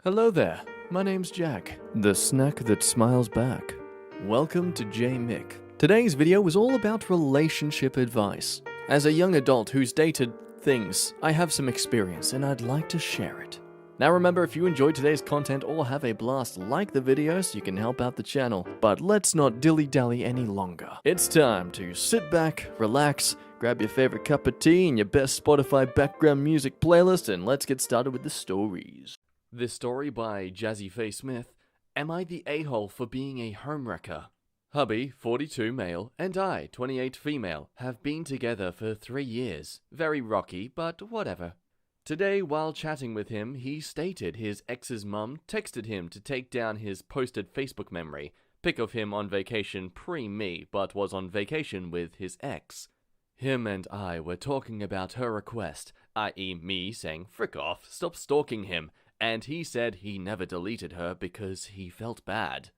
Hello there, my name's Jack, the snack that smiles back. Welcome to Mick. Today's video was all about relationship advice. As a young adult who's dated things, I have some experience and I'd like to share it. Now remember, if you enjoyed today's content or have a blast, like the video so you can help out the channel. But let's not dilly-dally any longer. It's time to sit back, relax, grab your favorite cup of tea and your best Spotify background music playlist, and let's get started with the stories. This story by Jazzy Faye Smith. Am I the a-hole for being a homewrecker? Hubby, 42 male, and I, 28 female, have been together for 3 years. Very rocky, but whatever. Today, while chatting with him, he stated his ex's mum texted him to take down his posted Facebook memory, pic of him on vacation pre-me, but was on vacation with his ex. Him and I were talking about her request, i.e. me saying, frick off, stop stalking him, and he said he never deleted her because he felt bad.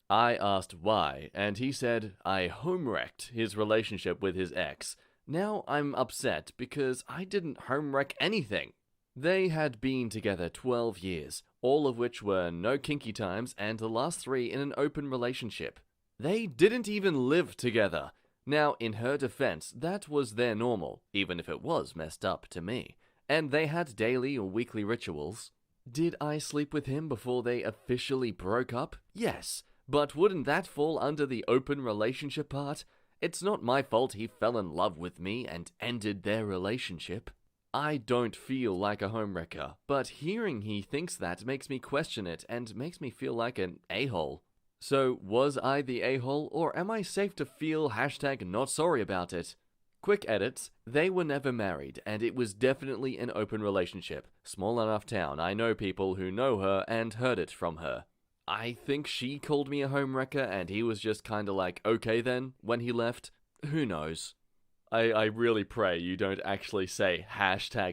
I asked why, and he said I homewrecked his relationship with his ex. Now I'm upset because I didn't homewreck anything. They had been together 12 years, all of which were no kinky times and the last 3 in an open relationship. They didn't even live together. Now, in her defense, that was their normal, even if it was messed up to me. And they had daily or weekly rituals. Did I sleep with him before they officially broke up? Yes, but wouldn't that fall under the open relationship part? It's not my fault he fell in love with me and ended their relationship. I don't feel like a homewrecker, but hearing he thinks that makes me question it and makes me feel like an a-hole. So, was I the a-hole, or am I safe to feel #not sorry about it? Quick edits, they were never married, and it was definitely an open relationship. Small enough town, I know people who know her and heard it from her. I think she called me a homewrecker, and he was just kinda like, okay then, when he left. Who knows? I really pray you don't actually say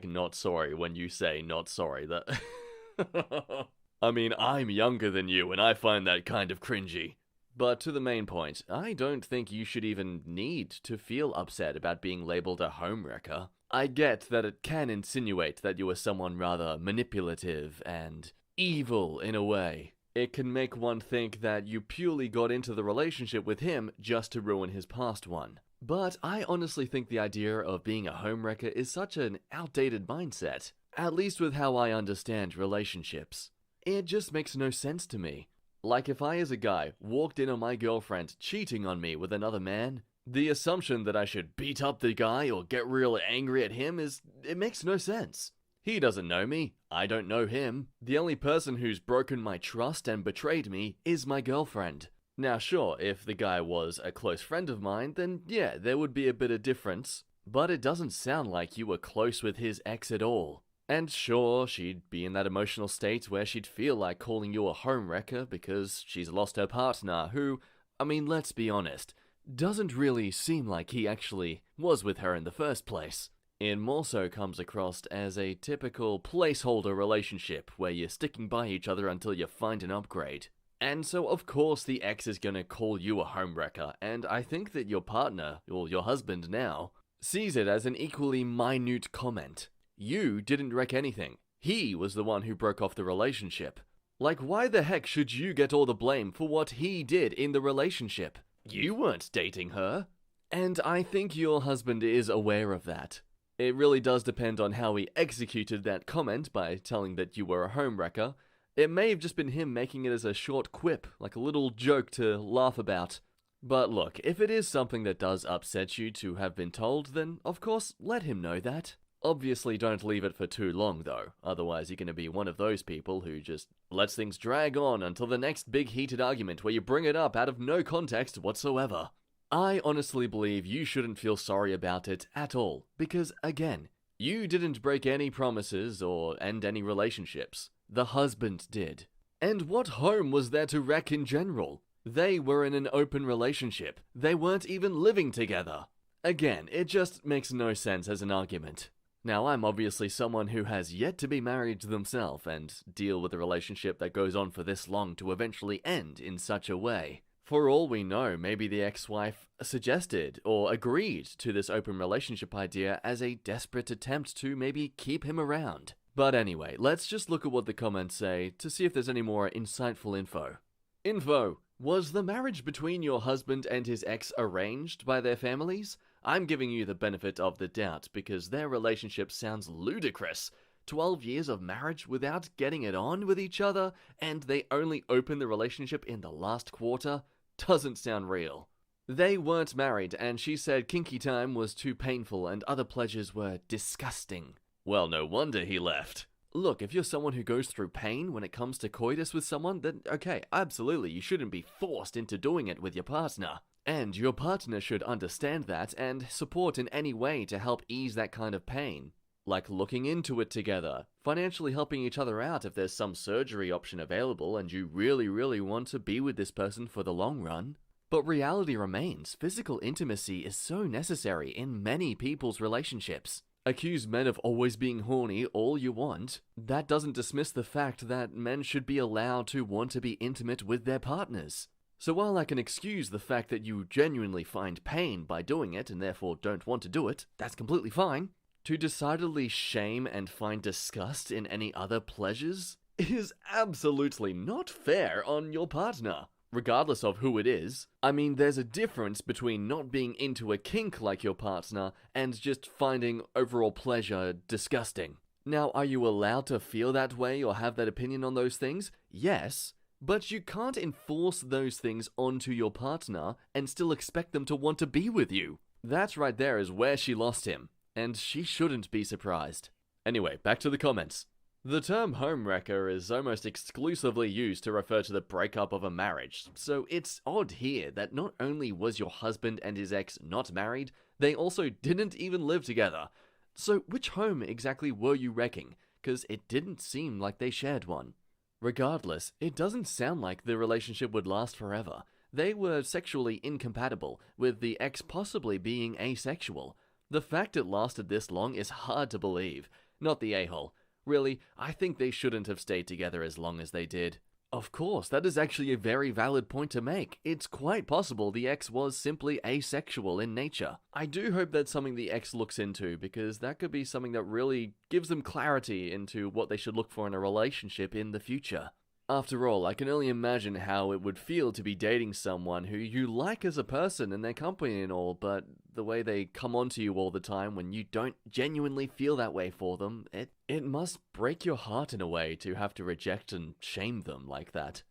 #not sorry when you say not sorry. That I mean, I'm younger than you, and I find that kind of cringy. But to the main point, I don't think you should even need to feel upset about being labeled a homewrecker. I get that it can insinuate that you are someone rather manipulative and evil in a way. It can make one think that you purely got into the relationship with him just to ruin his past one. But I honestly think the idea of being a homewrecker is such an outdated mindset, at least with how I understand relationships. It just makes no sense to me. Like if I as a guy walked in on my girlfriend cheating on me with another man, the assumption that I should beat up the guy or get real angry at him it makes no sense. He doesn't know me, I don't know him. The only person who's broken my trust and betrayed me is my girlfriend. Now sure, if the guy was a close friend of mine, then yeah, there would be a bit of difference. But it doesn't sound like you were close with his ex at all. And sure, she'd be in that emotional state where she'd feel like calling you a homewrecker because she's lost her partner who, I mean, let's be honest, doesn't really seem like he actually was with her in the first place. It more so comes across as a typical placeholder relationship where you're sticking by each other until you find an upgrade. And so of course the ex is gonna call you a homewrecker, and I think that your partner, or your husband now, sees it as an equally minute comment. You didn't wreck anything. He was the one who broke off the relationship. Like, why the heck should you get all the blame for what he did in the relationship? You weren't dating her. And I think your husband is aware of that. It really does depend on how he executed that comment by telling that you were a homewrecker. It may have just been him making it as a short quip, like a little joke to laugh about. But look, if it is something that does upset you to have been told, then of course let him know that. Obviously don't leave it for too long though, otherwise you're going to be one of those people who just lets things drag on until the next big heated argument where you bring it up out of no context whatsoever. I honestly believe you shouldn't feel sorry about it at all, because again, you didn't break any promises or end any relationships. The husband did. And what home was there to wreck in general? They were in an open relationship. They weren't even living together. Again, it just makes no sense as an argument. Now, I'm obviously someone who has yet to be married themselves and deal with a relationship that goes on for this long to eventually end in such a way. For all we know, maybe the ex-wife suggested or agreed to this open relationship idea as a desperate attempt to maybe keep him around. But anyway, let's just look at what the comments say to see if there's any more insightful info. Info. Was the marriage between your husband and his ex arranged by their families? I'm giving you the benefit of the doubt because their relationship sounds ludicrous. 12 years of marriage without getting it on with each other, and they only opened the relationship in the last quarter? Doesn't sound real. They weren't married, and she said kinky time was too painful and other pleasures were disgusting. Well, no wonder he left. Look, if you're someone who goes through pain when it comes to coitus with someone, then okay, absolutely, you shouldn't be forced into doing it with your partner. And your partner should understand that and support in any way to help ease that kind of pain. Like looking into it together, financially helping each other out if there's some surgery option available and you really want to be with this person for the long run. But reality remains, physical intimacy is so necessary in many people's relationships. Accuse men of always being horny all you want. That doesn't dismiss the fact that men should be allowed to want to be intimate with their partners. So while I can excuse the fact that you genuinely find pain by doing it and therefore don't want to do it, that's completely fine. To decidedly shame and find disgust in any other pleasures is absolutely not fair on your partner. Regardless of who it is. I mean, there's a difference between not being into a kink like your partner and just finding overall pleasure disgusting. Now, are you allowed to feel that way or have that opinion on those things? Yes, but you can't enforce those things onto your partner and still expect them to want to be with you. That right there is where she lost him, and she shouldn't be surprised. Anyway, back to the comments. The term homewrecker is almost exclusively used to refer to the breakup of a marriage, so it's odd here that not only was your husband and his ex not married, they also didn't even live together. So which home exactly were you wrecking? Because it didn't seem like they shared one. Regardless, it doesn't sound like the relationship would last forever. They were sexually incompatible, with the ex possibly being asexual. The fact it lasted this long is hard to believe. Not the a-hole. Really, I think they shouldn't have stayed together as long as they did. Of course, that is actually a very valid point to make. It's quite possible the ex was simply asexual in nature. I do hope that's something the ex looks into, because that could be something that really gives them clarity into what they should look for in a relationship in the future. After all, I can only imagine how it would feel to be dating someone who you like as a person and their company and all, but the way they come onto you all the time when you don't genuinely feel that way for them, it must break your heart in a way to have to reject and shame them like that.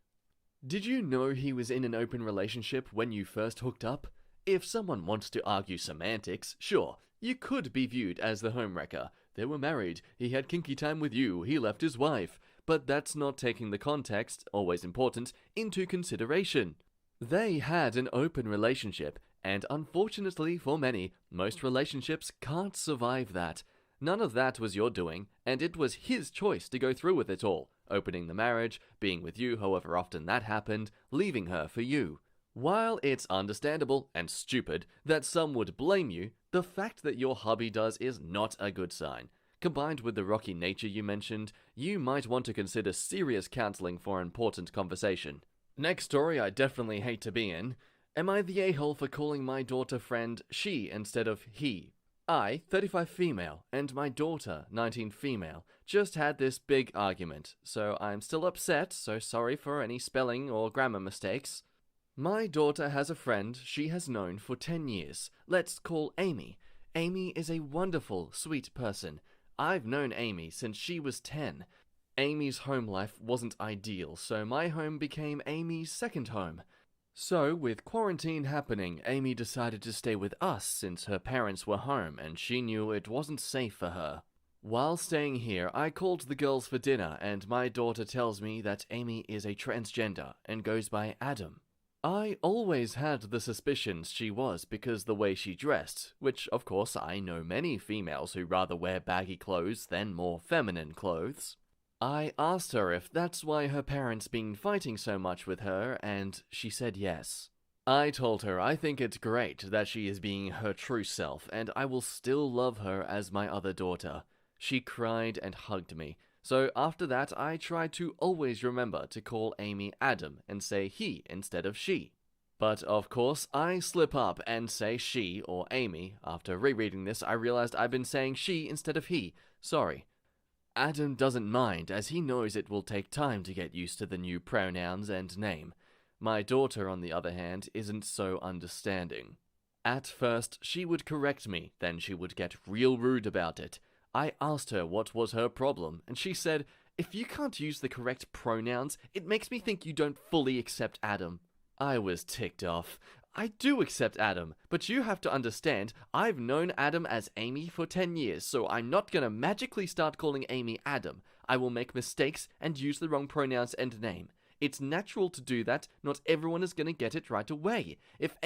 Did you know he was in an open relationship when you first hooked up? If someone wants to argue semantics, sure, you could be viewed as the homewrecker. They were married, he had kinky time with you, he left his wife. But that's not taking the context, always important, into consideration. They had an open relationship, and unfortunately for many, most relationships can't survive that. None of that was your doing, and it was his choice to go through with it all, opening the marriage, being with you however often that happened, leaving her for you. While it's understandable and stupid that some would blame you, the fact that your hubby does is not a good sign. Combined with the rocky nature you mentioned, you might want to consider serious counseling for an important conversation. Next story I definitely hate to be in. Am I the a-hole for calling my daughter friend she instead of he? I, 35 female, and my daughter, 19 female, just had this big argument, so I'm still upset, so sorry for any spelling or grammar mistakes. My daughter has a friend she has known for 10 years. Let's call Amy. Amy is a wonderful, sweet person. I've known Amy since she was 10. Amy's home life wasn't ideal, so my home became Amy's second home. So, with quarantine happening, Amy decided to stay with us since her parents were home and she knew it wasn't safe for her. While staying here, I called the girls for dinner and my daughter tells me that Amy is a transgender and goes by Adam. I always had the suspicions she was because the way she dressed, which of course I know many females who rather wear baggy clothes than more feminine clothes. I asked her if that's why her parents been fighting so much with her, and she said yes. I told her I think it's great that she is being her true self, and I will still love her as my other daughter. She cried and hugged me. So after that, I tried to always remember to call Amy Adam and say he instead of she. But of course, I slip up and say she or Amy. After rereading this, I realized I've been saying she instead of he. Sorry. Adam doesn't mind, as he knows it will take time to get used to the new pronouns and name. My daughter, on the other hand, isn't so understanding. At first, she would correct me, then she would get real rude about it. I asked her what was her problem, and she said, "If you can't use the correct pronouns, it makes me think you don't fully accept Adam." I was ticked off. I do accept Adam, but you have to understand, I've known Adam as Amy for 10 years, so I'm not gonna magically start calling Amy Adam. I will make mistakes and use the wrong pronouns and name. It's natural to do that, not everyone is gonna get it right away. If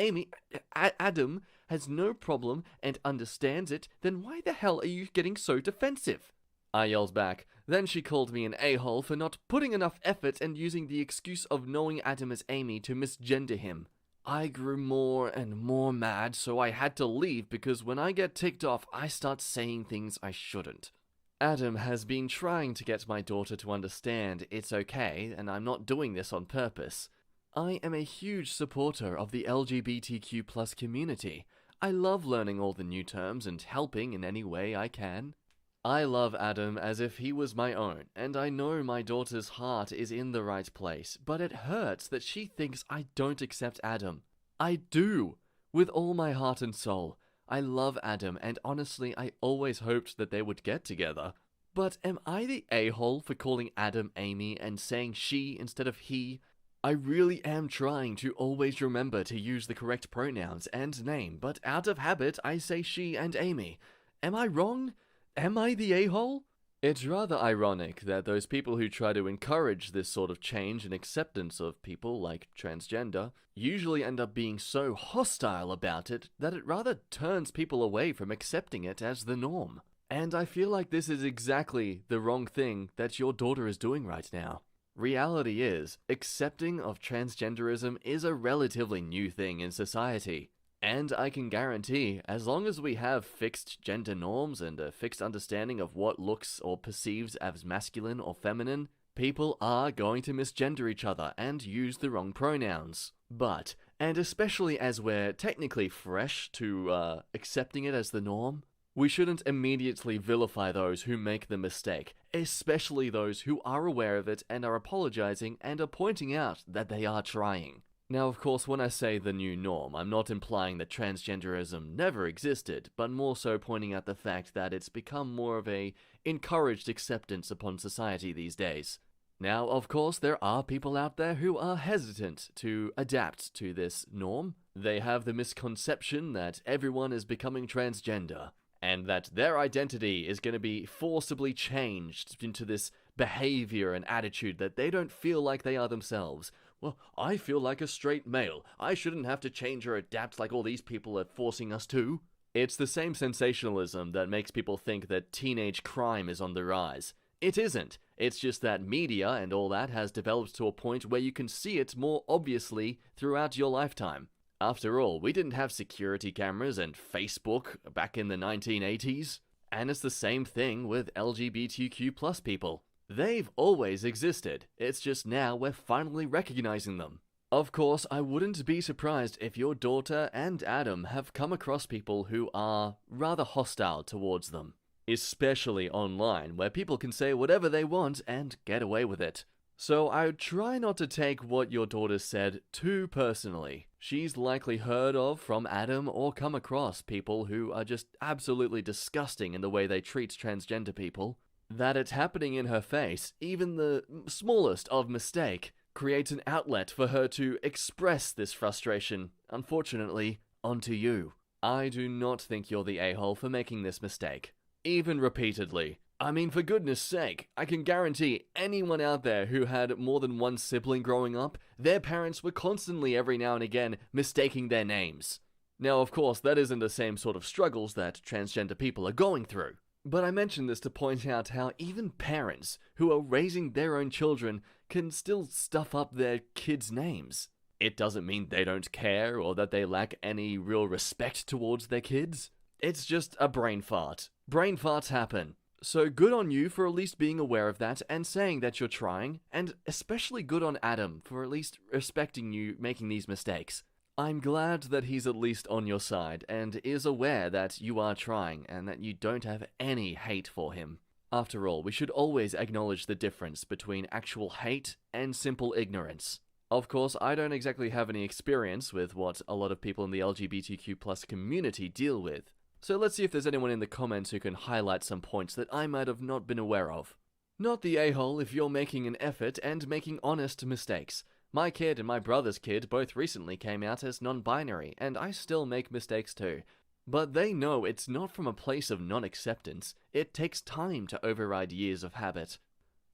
Adam has no problem and understands it, then why the hell are you getting so defensive? I yelled back. Then she called me an a-hole for not putting enough effort and using the excuse of knowing Adam as Amy to misgender him. I grew more and more mad, so I had to leave because when I get ticked off, I start saying things I shouldn't. Adam has been trying to get my daughter to understand it's okay, and I'm not doing this on purpose. I am a huge supporter of the LGBTQ+ community. I love learning all the new terms and helping in any way I can. I love Adam as if he was my own, and I know my daughter's heart is in the right place, but it hurts that she thinks I don't accept Adam. I do, with all my heart and soul. I love Adam, and honestly, I always hoped that they would get together. But am I the a-hole for calling Adam Amy and saying she instead of he? I really am trying to always remember to use the correct pronouns and name, but out of habit, I say she and Amy. Am I wrong? Am I the a-hole? It's rather ironic that those people who try to encourage this sort of change and acceptance of people like transgender usually end up being so hostile about it that it rather turns people away from accepting it as the norm. And I feel like this is exactly the wrong thing that your daughter is doing right now. Reality is, accepting of transgenderism is a relatively new thing in society. And I can guarantee, as long as we have fixed gender norms and a fixed understanding of what looks or perceives as masculine or feminine, people are going to misgender each other and use the wrong pronouns. But, and especially as we're technically fresh to accepting it as the norm, we shouldn't immediately vilify those who make the mistake, especially those who are aware of it and are apologizing and are pointing out that they are trying. Now, of course, when I say the new norm, I'm not implying that transgenderism never existed, but more so pointing out the fact that it's become more of a encouraged acceptance upon society these days. Now, of course, there are people out there who are hesitant to adapt to this norm. They have the misconception that everyone is becoming transgender, and that their identity is going to be forcibly changed into this behavior and attitude that they don't feel like they are themselves. Well, I feel like a straight male. I shouldn't have to change or adapt like all these people are forcing us to. It's the same sensationalism that makes people think that teenage crime is on the rise. It isn't. It's just that media and all that has developed to a point where you can see it more obviously throughout your lifetime. After all, we didn't have security cameras and Facebook back in the 1980s. And it's the same thing with LGBTQ+ people. They've always existed, it's just now we're finally recognizing them. Of course, I wouldn't be surprised if your daughter and Adam have come across people who are rather hostile towards them. Especially online, where people can say whatever they want and get away with it. So I would try not to take what your daughter said too personally. She's likely heard of from Adam or come across people who are just absolutely disgusting in the way they treat transgender people. That it's happening in her face, even the smallest of mistake, creates an outlet for her to express this frustration, unfortunately, onto you. I do not think you're the a-hole for making this mistake. Even repeatedly. I mean, for goodness sake, I can guarantee anyone out there who had more than one sibling growing up, their parents were constantly every now and again mistaking their names. Now, of course, that isn't the same sort of struggles that transgender people are going through. But I mention this to point out how even parents who are raising their own children can still stuff up their kids' names. It doesn't mean they don't care or that they lack any real respect towards their kids. It's just a brain fart. Brain farts happen. So good on you for at least being aware of that and saying that you're trying, and especially good on Adam for at least respecting you making these mistakes. I'm glad that he's at least on your side and is aware that you are trying and that you don't have any hate for him. After all, we should always acknowledge the difference between actual hate and simple ignorance. Of course, I don't exactly have any experience with what a lot of people in the LGBTQ+ community deal with, so let's see if there's anyone in the comments who can highlight some points that I might have not been aware of. Not the a-hole if you're making an effort and making honest mistakes. My kid and my brother's kid both recently came out as non-binary, and I still make mistakes too. But they know it's not from a place of non-acceptance. It takes time to override years of habit.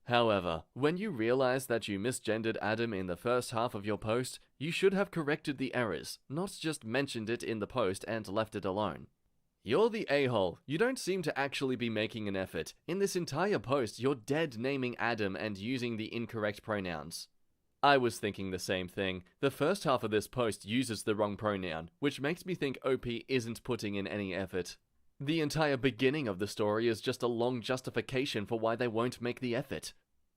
However, when you realize that you misgendered Adam in the first half of your post, you should have corrected the errors, not just mentioned it in the post and left it alone. You're the a-hole. You don't seem to actually be making an effort. In this entire post, you're dead naming Adam and using the incorrect pronouns. I was thinking the same thing. The first half of this post uses the wrong pronoun, which makes me think OP isn't putting in any effort. The entire beginning of the story is just a long justification for why they won't make the effort.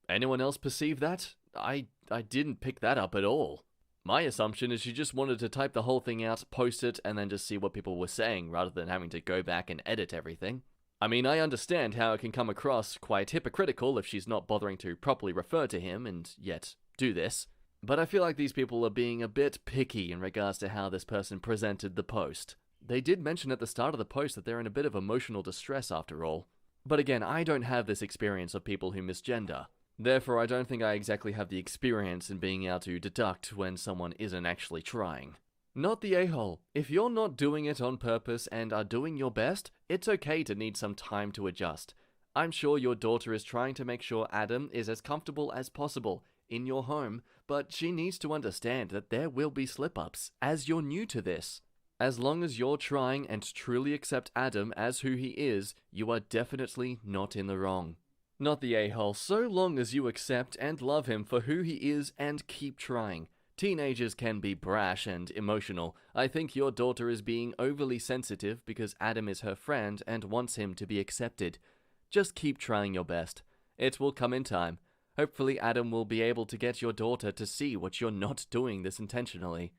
Anyone else perceive that? I didn't pick that up at all. My assumption is she just wanted to type the whole thing out, post it, and then just see what people were saying, rather than having to go back and edit everything. I mean, I understand how it can come across quite hypocritical if she's not bothering to properly refer to him, and yet do this. But I feel like these people are being a bit picky in regards to how this person presented the post. They did mention at the start of the post that they're in a bit of emotional distress after all. But again, I don't have this experience of people who misgender. Therefore, I don't think I exactly have the experience in being able to deduct when someone isn't actually trying. Not the a-hole. If you're not doing it on purpose and are doing your best, it's okay to need some time to adjust. I'm sure your daughter is trying to make sure Adam is as comfortable as possible in your home, but she needs to understand that there will be slip-ups, as you're new to this. As long as you're trying and truly accept Adam as who he is, you are definitely not in the wrong. Not the a-hole, so long as you accept and love him for who he is and keep trying. Teenagers can be brash and emotional. I think your daughter is being overly sensitive because Adam is her friend and wants him to be accepted. Just keep trying your best. It will come in time. Hopefully Adam will be able to get your daughter to see what you're not doing this intentionally.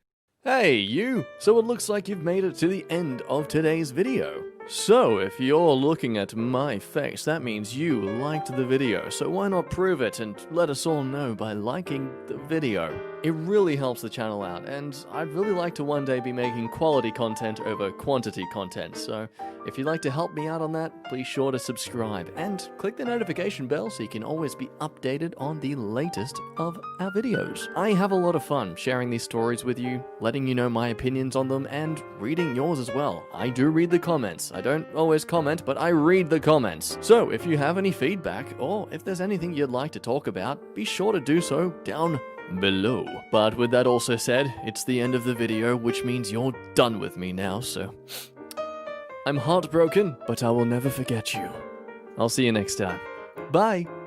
Hey, you! So it looks like you've made it to the end of today's video. So, if you're looking at my face, that means you liked the video, so why not prove it and let us all know by liking the video. It really helps the channel out, and I'd really like to one day be making quality content over quantity content, so if you'd like to help me out on that, please sure to subscribe, and click the notification bell so you can always be updated on the latest of our videos. I have a lot of fun sharing these stories with you, letting you know my opinions on them, and reading yours as well. I do read the comments. I don't always comment, but I read the comments. So if you have any feedback, or if there's anything you'd like to talk about, be sure to do so down below. But with that also said, it's the end of the video, which means you're done with me now, so I'm heartbroken, but I will never forget you. I'll see you next time. Bye!